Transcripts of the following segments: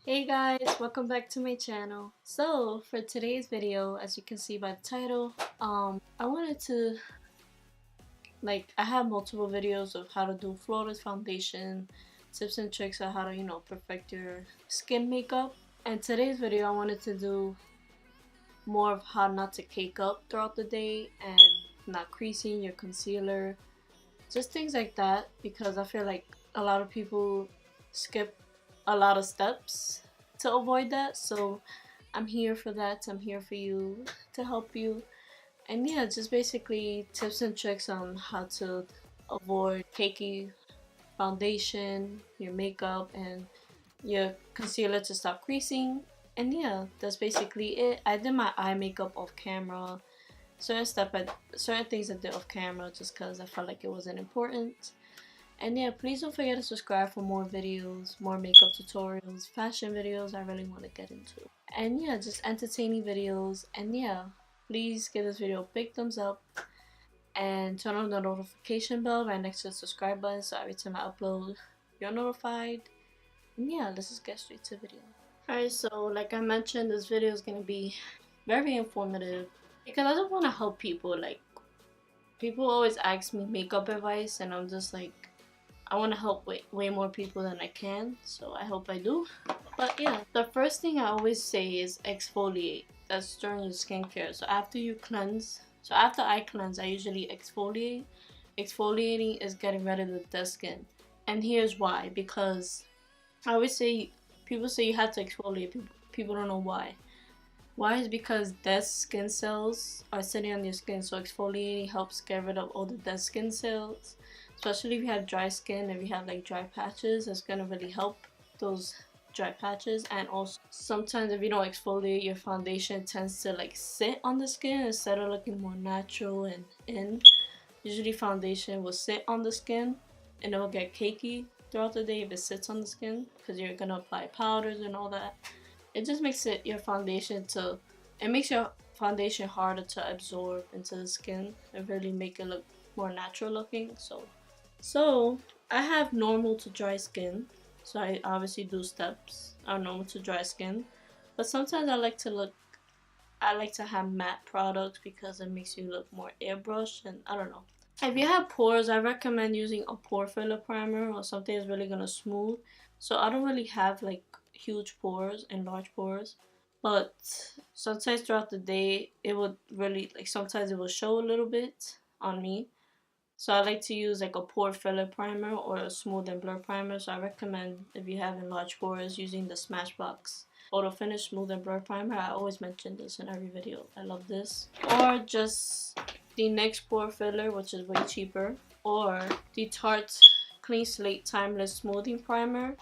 Hey guys, welcome back to my channel. So for today's video, as you can see by the title, I wanted to I have multiple videos of how to do flawless foundation, tips and tricks on how to perfect your skin makeup. And today's video I wanted to do more of how not to cake up throughout the day and not creasing your concealer, just things like that, because I feel like a lot of people skip a lot of steps to avoid that. So I'm here for that. I'm here for you to help you. And yeah, just basically tips and tricks on how to avoid cakey foundation, your makeup, and your concealer to stop creasing. And yeah, that's basically it. I did my eye makeup off camera. Certain things I did off camera just because I felt like it wasn't important. And yeah, please don't forget to subscribe for more videos, more makeup tutorials, fashion videos I really want to get into. And yeah, just entertaining videos. And yeah, please give this video a big thumbs up and turn on the notification bell right next to the subscribe button so every time I upload, you're notified. And yeah, let's just get straight to the video. Alright, so like I mentioned, this video is going to be very informative because I just want to help people. Like, people always ask me makeup advice and I'm just like, I want to help way more people than I can, so I hope I do. But yeah, the first thing I always say is exfoliate. That's during your skincare. So after you cleanse, so after I cleanse, I usually exfoliate. Exfoliating is getting rid of the dead skin. And here's why. Because I always say, people say you have to exfoliate. People don't know why. Why is because dead skin cells are sitting on your skin, so exfoliating helps get rid of all the dead skin cells. Especially if you have dry skin, if you have like dry patches, it's gonna really help those dry patches. And also sometimes if you don't exfoliate, your foundation tends to like sit on the skin instead of looking more natural and in. Usually foundation will sit on the skin and it will get cakey throughout the day if it sits on the skin, because you're gonna apply powders and all that. It just makes it makes your foundation harder to absorb into the skin and really make it look more natural looking. So I have normal to dry skin, so I obviously do steps on normal to dry skin. But sometimes I like to have matte products because it makes you look more airbrushed, and I don't know. If you have pores, I recommend using a pore filler primer or something that's really gonna smooth. So I don't really have like huge pores and large pores, but sometimes throughout the day it would really sometimes it will show a little bit on me. So I like to use like a pore filler primer or a smooth and blur primer. So I recommend, if you have large pores, using the Smashbox Auto Finish Smooth and Blur Primer. I always mention this in every video. I love this. Or just the NYX Pore Filler, which is way cheaper. Or the Tarte Clean Slate Timeless Smoothing Primer.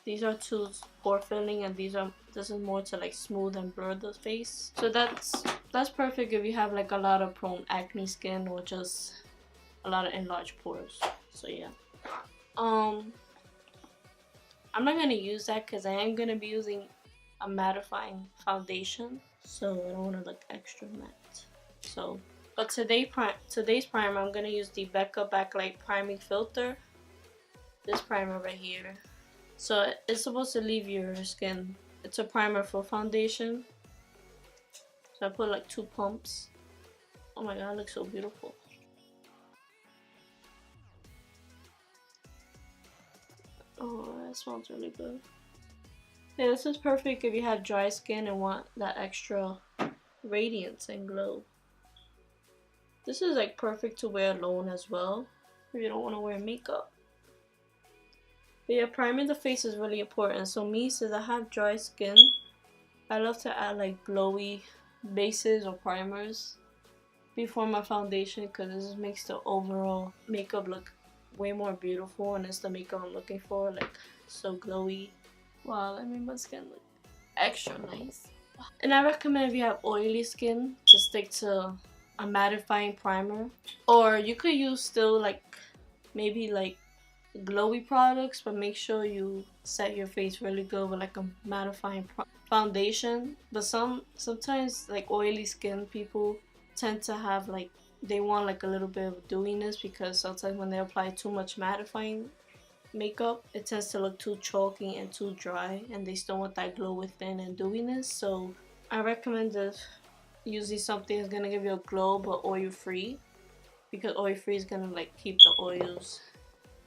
These are two pore filling, and this is more to like smooth and blur the face. So that's perfect if you have like a lot of prone acne skin or just a lot of enlarged pores. So yeah, I'm not gonna use that because I am gonna be using a mattifying foundation, so I don't want to look extra matte. So, but today's primer, I'm gonna use the Becca Backlight Priming Filter. This primer right here. So it's supposed to leave your skin. It's a primer for foundation. So I put like 2 pumps. Oh my god, it looks so beautiful. Oh, that smells really good. Yeah, this is perfect if you have dry skin and want that extra radiance and glow. This is like perfect to wear alone as well, if you don't want to wear makeup. But yeah, priming the face is really important. So me, since I have dry skin, I love to add like glowy bases or primers before my foundation, because this just makes the overall makeup look way more beautiful, and it's the makeup I'm looking for, like so glowy. Wow, that made my skin look extra nice. And I recommend, if you have oily skin, to stick to a mattifying primer, or you could use still like maybe like glowy products, but make sure you set your face really good with like a mattifying foundation. But sometimes like oily skin people tend to have they want like a little bit of dewiness, because sometimes when they apply too much mattifying makeup, it tends to look too chalky and too dry, and they still want that glow within and dewiness. So I recommend this using something that's gonna give you a glow but oil free, because oil free is gonna like keep the oils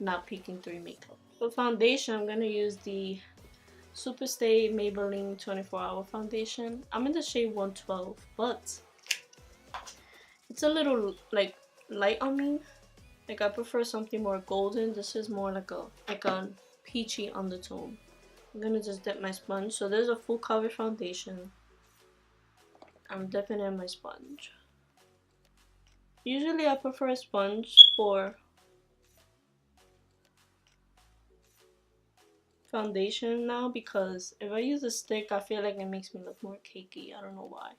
not peeking through your makeup. For foundation, I'm gonna use the Superstay Maybelline 24-hour foundation. I'm in the shade 112, but it's a little like light on me. Like I prefer something more golden. This is more like a peachy undertone. I'm gonna just dip my sponge. So there's a full coverage foundation. I'm dipping in my sponge. Usually I prefer a sponge for foundation now, because if I use a stick, I feel like it makes me look more cakey. I don't know why.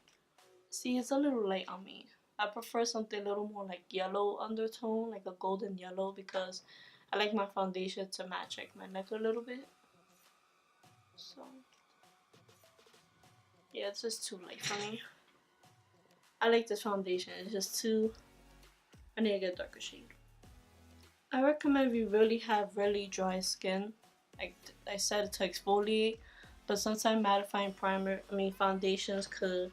See, it's a little light on me. I prefer something a little more like yellow undertone, like a golden yellow, because I like my foundation to match like my neck a little bit. So yeah, it's just too light for me. I like this foundation. It's just too... I need to get a darker shade. I recommend if you really have really dry skin, like I said, to exfoliate, but sometimes mattifying foundations could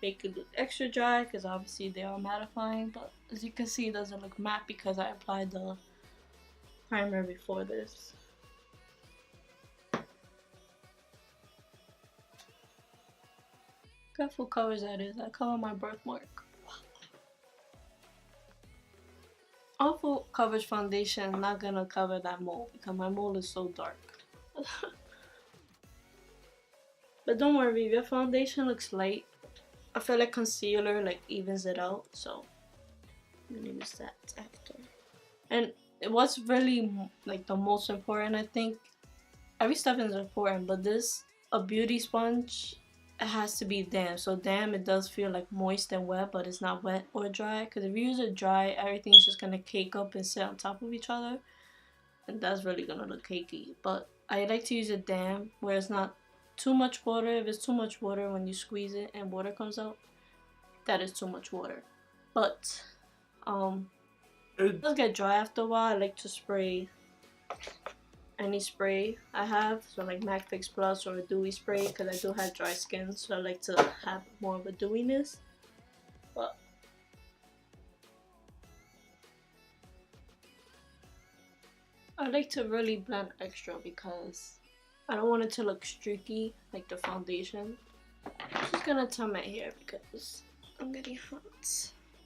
make it look extra dry, because obviously they are mattifying, but as you can see, it doesn't look matte because I applied the primer before this. Look how full coverage that is. I cover my birthmark. All full coverage foundation, I'm not gonna cover that mole because my mole is so dark. But don't worry, if your foundation looks light, I feel like concealer like evens it out, so I'm gonna use that after. And what's really like the most important, I think, every step is important, but a beauty sponge, it has to be damp. So damp, it does feel like moist and wet, but it's not wet or dry, because if you use it dry, everything's just gonna cake up and sit on top of each other, and that's really gonna look cakey. But I like to use it damp, where it's not too much water. If it's too much water, when you squeeze it and water comes out, that is too much water. But it does get dry after a while. I like to spray any spray I have, so like MAC Fix Plus or a dewy spray, because I do have dry skin, so I like to have more of a dewiness. But I like to really blend extra because I don't want it to look streaky like the foundation. I'm just gonna tone my hair because I'm getting hot.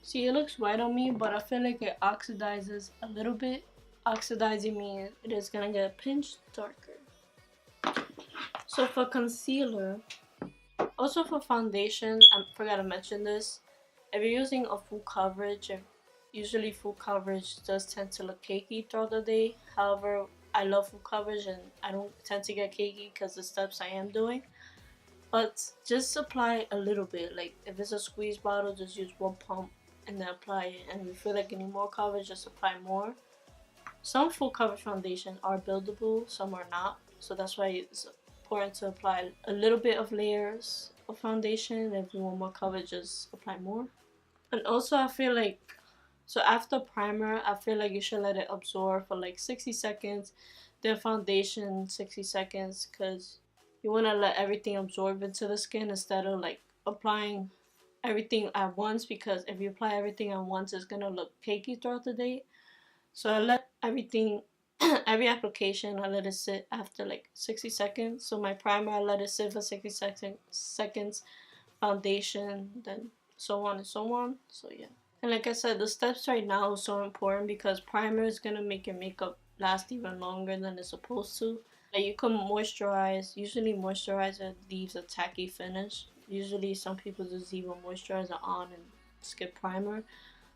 See, it looks white on me, but I feel like it oxidizes a little bit. Oxidizing means it is gonna get a pinch darker. So for concealer, also for foundation, I forgot to mention this. If you're using a full coverage, usually full coverage does tend to look cakey throughout the day. However, I love full coverage and I don't tend to get cakey because the steps I am doing. But just apply a little bit. Like if it's a squeeze bottle, just use one pump and then apply it. And if you feel like you need more coverage, just apply more. Some full coverage foundation are buildable, some are not. So that's why it's important to apply a little bit of layers of foundation. If you want more coverage, just apply more. And also I feel like, so after primer, I feel like you should let it absorb for like 60 seconds. Then foundation 60 seconds, because you want to let everything absorb into the skin instead of like applying everything at once, because if you apply everything at once, it's going to look cakey throughout the day. So I let everything, every application, I let it sit after like 60 seconds. So my primer, I let it sit for 60 seconds, foundation, then so on and so on. So yeah. And like I said, the steps right now is so important because primer is going to make your makeup last even longer than it's supposed to. Like you can moisturize. Usually moisturizer leaves a tacky finish. Usually some people just leave a moisturizer on and skip primer.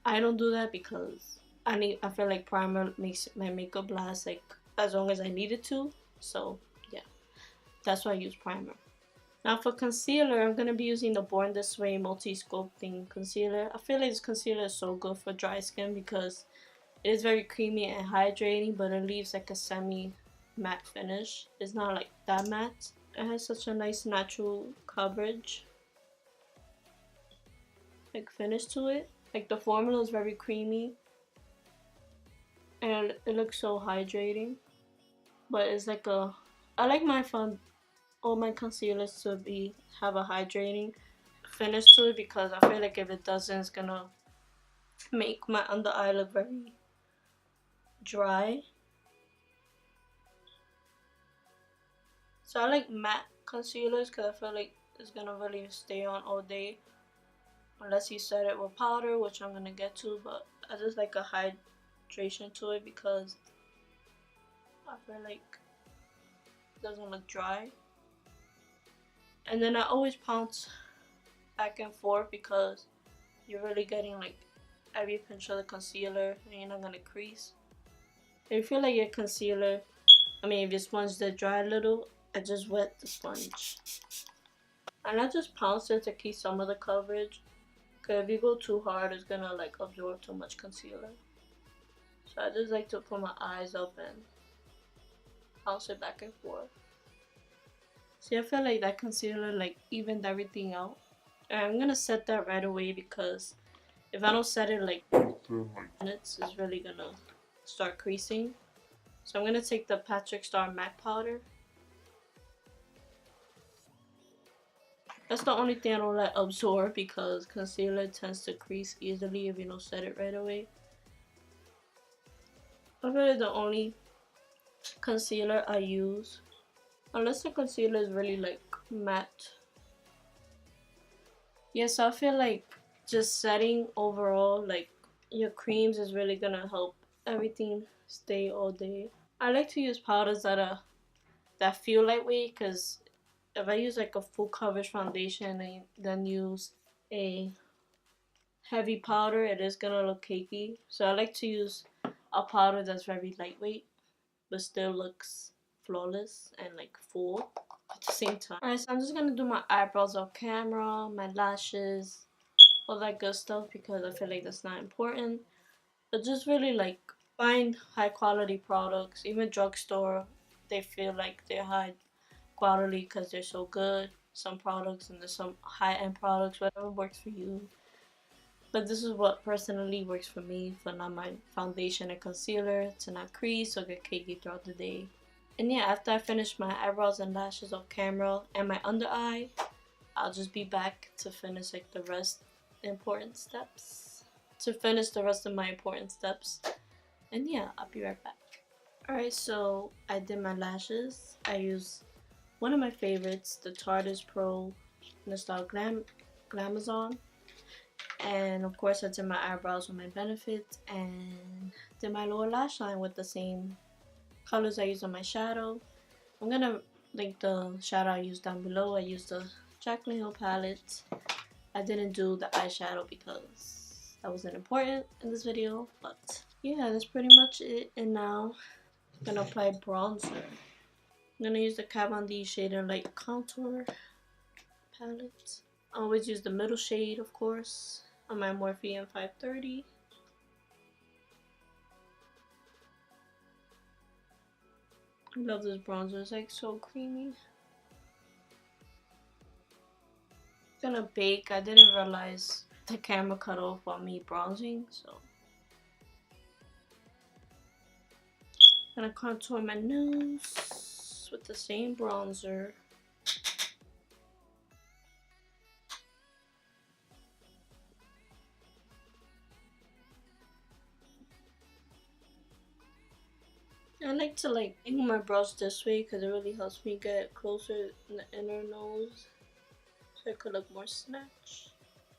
I don't do that because I feel like primer makes my makeup last like as long as I need it to. So yeah, that's why I use primer. Now for concealer, I'm going to be using the Born This Way Multi-Sculpting Concealer. I feel like this concealer is so good for dry skin because it is very creamy and hydrating, but it leaves like a semi-matte finish. It's not like that matte. It has such a nice natural coverage, like finish to it. Like the formula is very creamy and it looks so hydrating. but it's like a, I like my all my concealers to have a hydrating finish to it, because I feel like if it doesn't, it's gonna make my under eye look very dry. So I like matte concealers because I feel like it's gonna really stay on all day, unless you set it with powder, which I'm gonna get to. But I just like a hydration to it because I feel like it doesn't look dry. And then I always pounce back and forth because you're really getting like every pinch of the concealer and you're not gonna crease. If you feel like your concealer, if your sponge did dry a little, I just wet the sponge. And I just pounce it to keep some of the coverage, because if you go too hard, it's gonna like absorb too much concealer. So I just like to put my eyes up and bounce it back and forth. See, I feel like that concealer like evened everything out. And I'm gonna set that right away, because if I don't set it like minutes, it's really gonna start creasing. So I'm gonna take the Patrick Star MAC powder. That's the only thing I don't let absorb, because concealer tends to crease easily if you don't set it right away. That's really the only concealer I use, unless the concealer is really like matte. Yes, I feel like just setting overall like your creams is really gonna help everything stay all day. I like to use powders that feel lightweight, because if I use like a full coverage foundation and then use a heavy powder, it is gonna look cakey. So I like to use a powder that's very lightweight but still looks flawless and like full at the same time. Alright, so I'm just gonna do my eyebrows off camera, my lashes, all that good stuff, because I feel like that's not important. But just really like find high quality products. Even drugstore, they feel like they're high quality because they're so good. Some products, and there's some high-end products, whatever works for you. But this is what personally works for me, for not my foundation and concealer to not crease or get cakey throughout the day. And yeah, after I finish my eyebrows and lashes off camera and my under eye, I'll just be back to finish like the rest important steps. To finish the rest of my important steps. And yeah, I'll be right back. Alright, so I did my lashes. I used one of my favorites, the Tarte Pro Nostalgia Glamazon. And of course I did my eyebrows with my Benefit, and did my lower lash line with the same colors I used on my shadow. I'm gonna link the shadow I used down below. I used the Jaclyn Hill palette. I didn't do the eyeshadow because that wasn't important in this video, but yeah, that's pretty much it. And now I'm gonna apply bronzer. I'm gonna use the Kat Von D Shader Light Contour palette. I always use the middle shade, of course, on my Morphe M530. I love this bronzer, it's like so creamy. Gonna bake. I didn't realize the camera cut off while me bronzing, so gonna contour my nose with the same bronzer. I like to like angle my brush this way because it really helps me get closer in the inner nose, so it could look more snatched.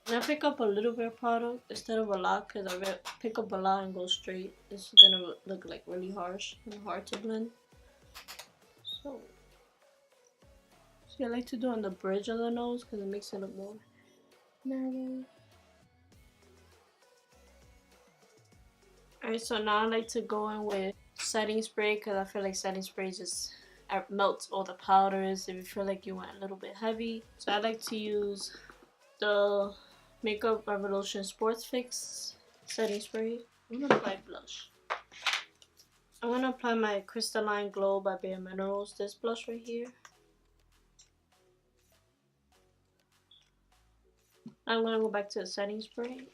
And I pick up a little bit of product instead of a lot, because I pick up a lot and go straight. It's gonna look like really harsh and hard to blend. So, see, I like to do on the bridge of the nose because it makes it look more narrow. Alright, so now I like to go in with setting spray, because I feel like setting spray just melts all the powders if you feel like you want a little bit heavy. So I like to use the Makeup Revolution Sports Fix setting spray. I'm gonna apply blush. I'm gonna apply my Crystalline Glow by Bare Minerals, this blush right here. I'm gonna go back to the setting spray.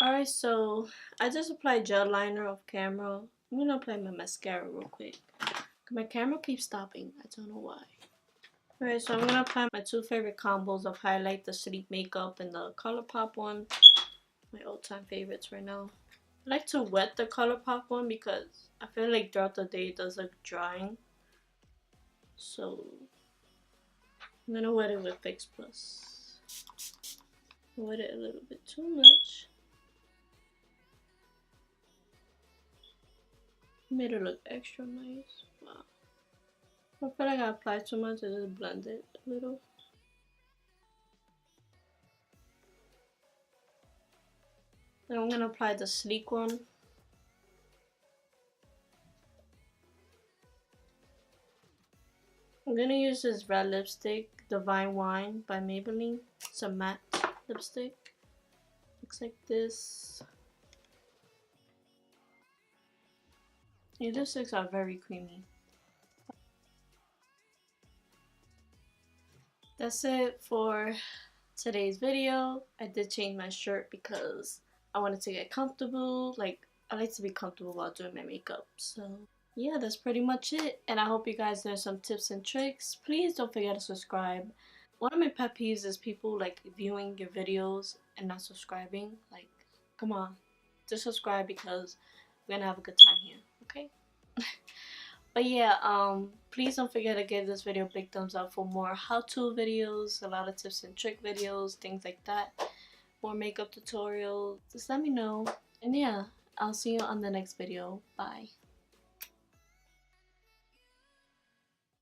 Alright, so I just applied gel liner off camera. I'm gonna apply my mascara real quick. My camera keeps stopping. I don't know why. Alright, so I'm gonna apply my two favorite combos of highlight, the sleep makeup and the ColourPop one. My all-time favorites right now. I like to wet the ColourPop one because I feel like throughout the day it does look drying. So I'm gonna wet it with Fix Plus. Wet it a little bit too much. Made it look extra nice. Wow. I feel like I applied too much, I just blend it a little. Then I'm gonna apply the sleek one. I'm gonna use this red lipstick, Divine Wine by Maybelline. It's a matte lipstick. Looks like this. These lipsticks are very creamy. That's it for today's video. I did change my shirt because I wanted to get comfortable. Like, I like to be comfortable while doing my makeup. So yeah, that's pretty much it. And I hope you guys learned some tips and tricks. Please don't forget to subscribe. One of my pet peeves is people like viewing your videos and not subscribing. Like, come on, just subscribe because we're gonna have a good time here, okay? But yeah, please don't forget to give this video a big thumbs up for more how-to videos, a lot of tips and trick videos, things like that. More makeup tutorials. Just let me know. And yeah, I'll see you on the next video. Bye.